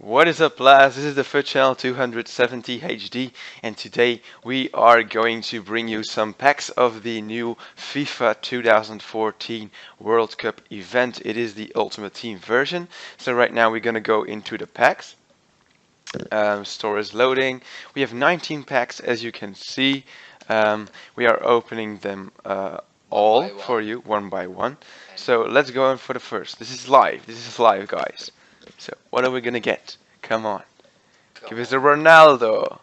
What is up, lads? This is the Fit Channel 270 HD, and today we are going to bring you some packs of the new FIFA 2014 World Cup event. It is the Ultimate Team version. So right now we're gonna go into the packs. Store is loading. We have 19 packs, as you can see. We are opening them all for you, one by one. So let's go on for the first. This is live. This is live, guys. So what are we gonna get? Come on. Give us a Ronaldo.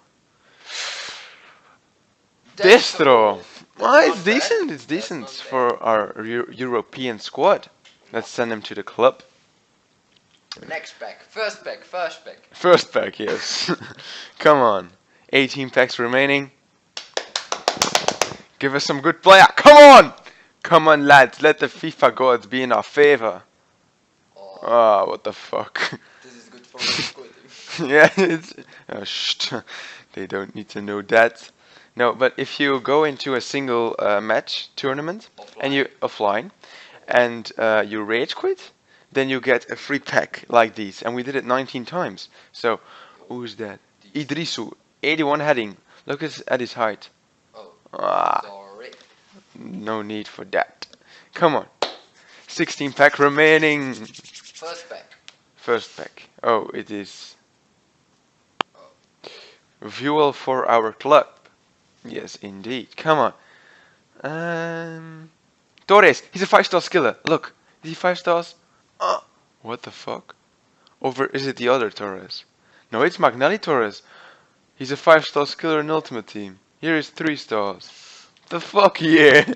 Destro. Oh, it's decent. It's decent for our European squad. Let's send him to the club. Next pack, first pack, first pack. First pack, yes. Come on. 18 packs remaining. Give us some good player. Come on! Come on, lads. Let the FIFA gods be in our favor. Oh, what the fuck. This is good for quitting. Yeah, it's... Oh, shh. They don't need to know that. No, but if you go into a single match tournament and you offline and you rage quit, then you get a free pack like these. And we did it 19 times. So, who's that? Idrisu, 81 heading. Look at his height. Oh, Ah, sorry. no need for that. Come on. 16 pack remaining. First pack. First pack. Oh, it is fuel for our club. Yes, indeed. Come on. Torres. He's a 5-star skiller. Look. Is he 5 stars? What the fuck? Over. Is it the other Torres? No, it's Magnelli Torres. He's a 5-star skiller in Ultimate Team. Here is 3 stars. The fuck, yeah.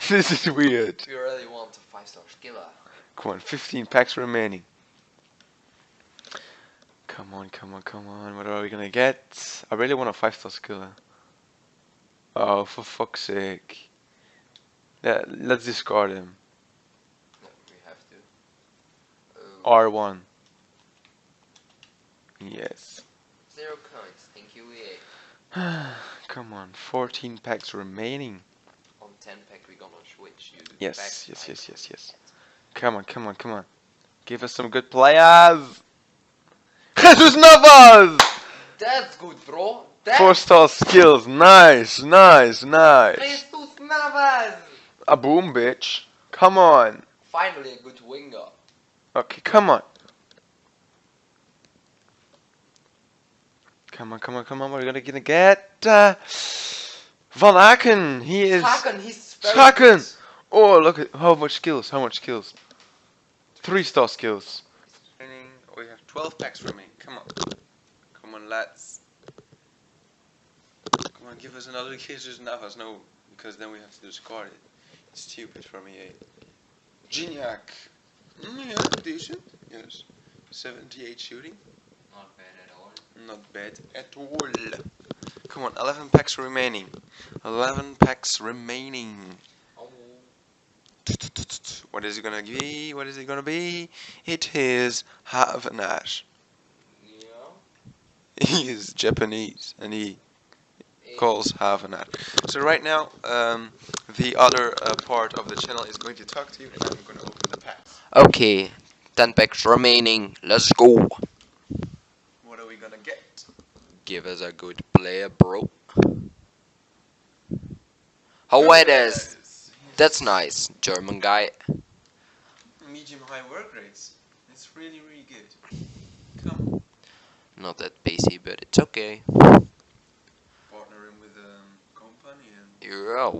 This is weird. We really want a 5-star skiller. Come on, 15 packs remaining. Come on, come on, come on. What are we gonna get? I really want a 5-star skiller. Oh, for fuck's sake. Yeah, let's discard him. No, we have to. R1. Yes. 0 coins, thank you, EA. Come on, 14 packs remaining. On 10 pack we're gonna switch you. Yes, yes, yes, yes, yes. Come on, come on, come on. Give us some good players. Jesus Navas! That's good, bro. That's 4-star skills. Nice, nice, nice. Jesus Navas! A boom, bitch. Come on. Finally a good winger. Okay, come on. Come on, come on, come on. What are we gonna get? Van Aken. He is. Haken, he's very Haken. good. Oh, look at how much skills. How much skills? 3-star skills. We have 12 packs remaining. Come on. Come on, lads. Come on, give us another Jesus Navas. No, because then we have to discard it. It's stupid for me, eh? Gignac. Yeah, decent. Yes. 78 shooting. Not bad at all. Not bad at all. Come on, 11 packs remaining. 11 packs remaining. Oh. What is it gonna be? What is it gonna be? It is Havanage. Yeah. He is Japanese and he calls Havanage. So right now, the other part of the channel is going to talk to you, and I'm gonna open the packs. Okay, 10 packs remaining. Let's go. What are we gonna get? Give us a good player, bro. How it is? That's nice, German guy. Medium high work rates. It's really, really good. Come. Not that pacey, but it's okay. Partnering with a company and. Yeah.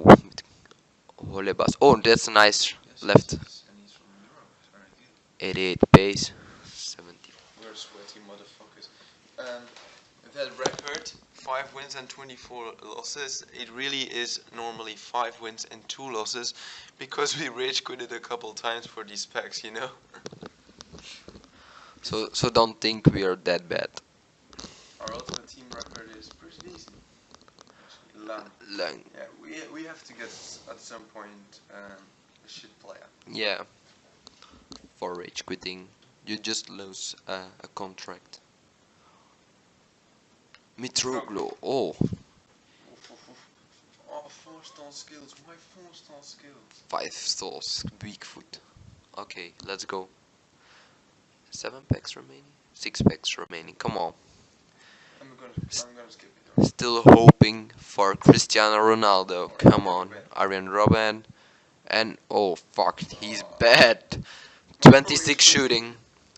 Holebas. Oh, that's nice. Left. And he's from Europe. Very good. 88 pace. 70. We're sweaty motherfuckers. That record, 5 wins and 24 losses, it really is normally 5 wins and 2 losses, because we rage quitted a couple times for these packs, you know? So don't think we are that bad. Our ultimate team record is pretty decent. Lang. Lang. Yeah, we have to get at some point a shit player. Yeah. For rage quitting, you just lose a contract. Mitroglou. Oh, Oh, 4-star skills. Why 4-star skills? 5 stars. Weak foot. Okay, let's go. 7 packs remaining? 6 packs remaining. Come on. I'm gonna skip it. Still hoping for Cristiano Ronaldo. Come on. Arjen Robben. And oh fuck, he's bad. 26 shooting.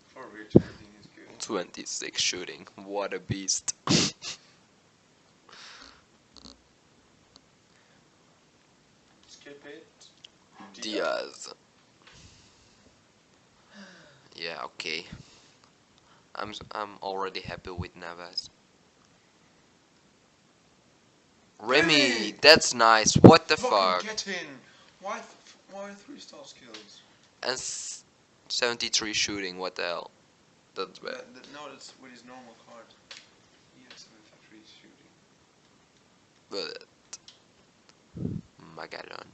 For Rich, everything is good. 26 shooting. What a beast. Skip it. Diaz. Yeah, okay. I'm already happy with Navas. Remy, that's nice. What the fuck? Get in. Why 3-star skills? And 73 shooting. What the hell? That's bad. No, that's with his normal card. He has 73 shooting. But Magadon.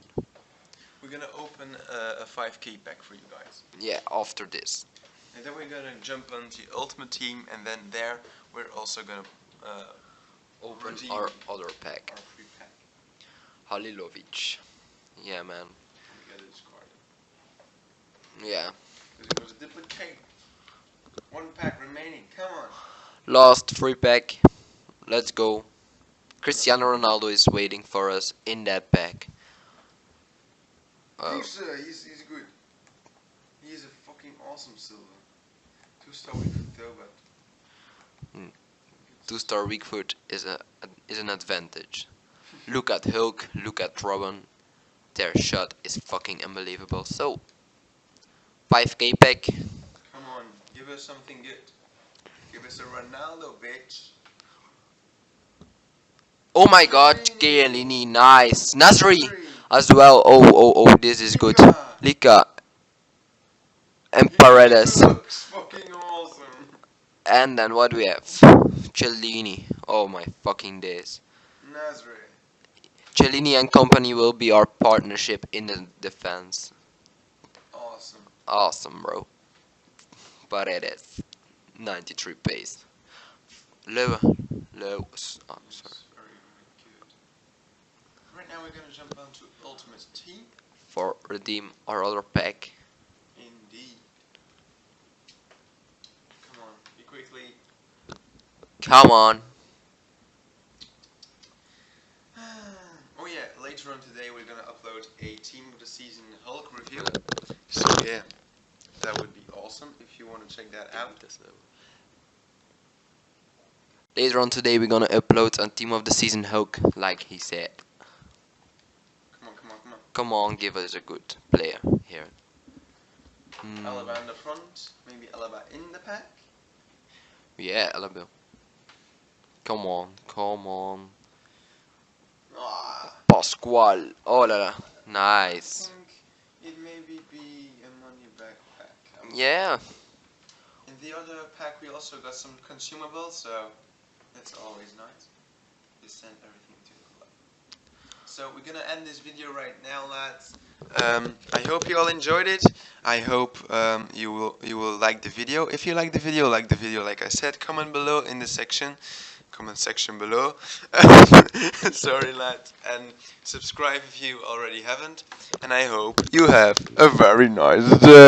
We're gonna open a 5k pack for you guys. Yeah, after this. And then we're gonna jump onto Ultimate Team, and then there we're also gonna Open redeem our other pack. our free pack. Halilovic. Yeah, man. We gotta discard it. Yeah. Because it was a duplicate. 1 pack remaining, come on. Last free pack. Let's go. Cristiano Ronaldo is waiting for us in that pack. He's good. He's a fucking awesome silver. 2-star weak foot though, but 2-star weak foot is an advantage. Look at Hulk, look at Robin. Their shot is fucking unbelievable. So 5k pack. come on, give us something good. Give us a Ronaldo, bitch. Oh my god, Chiellini, nice. Nasri as well. Oh, this is good. Lika and Paredes. Looks fucking awesome. And then what we have? Chiellini. Oh my fucking days. Nasri. Chiellini and company will be our partnership in the defense. Awesome. Awesome, bro. Paredes. 93 pace. Low. Oh, sorry. Very good. Right now we're gonna jump onto Ultimate Team. For redeem our other pack. Indeed. Come on, be quickly. Come on. Oh yeah, later on today we're gonna upload a Team of the Season Hulk review. So yeah, that would be awesome if you want to check that out. Later on today we're gonna upload a Team of the Season Hulk, like he said. Come on. Come on, give us a good player here. Alaba in the front, maybe Alaba in the pack. Yeah, Alaba. Come on. Ah, Pascual. Oh la la. I Nice. think it maybe be a money back pack. Yeah. In the other pack we also got some consumables, so that's always nice. Just send everything to the club. So we're gonna end this video right now, lads. I hope you all enjoyed it. I hope you will like the video. If you like the video, like I said. Comment below in the comment section below. Sorry, lads, and subscribe if you already haven't. And I hope you have a very nice day.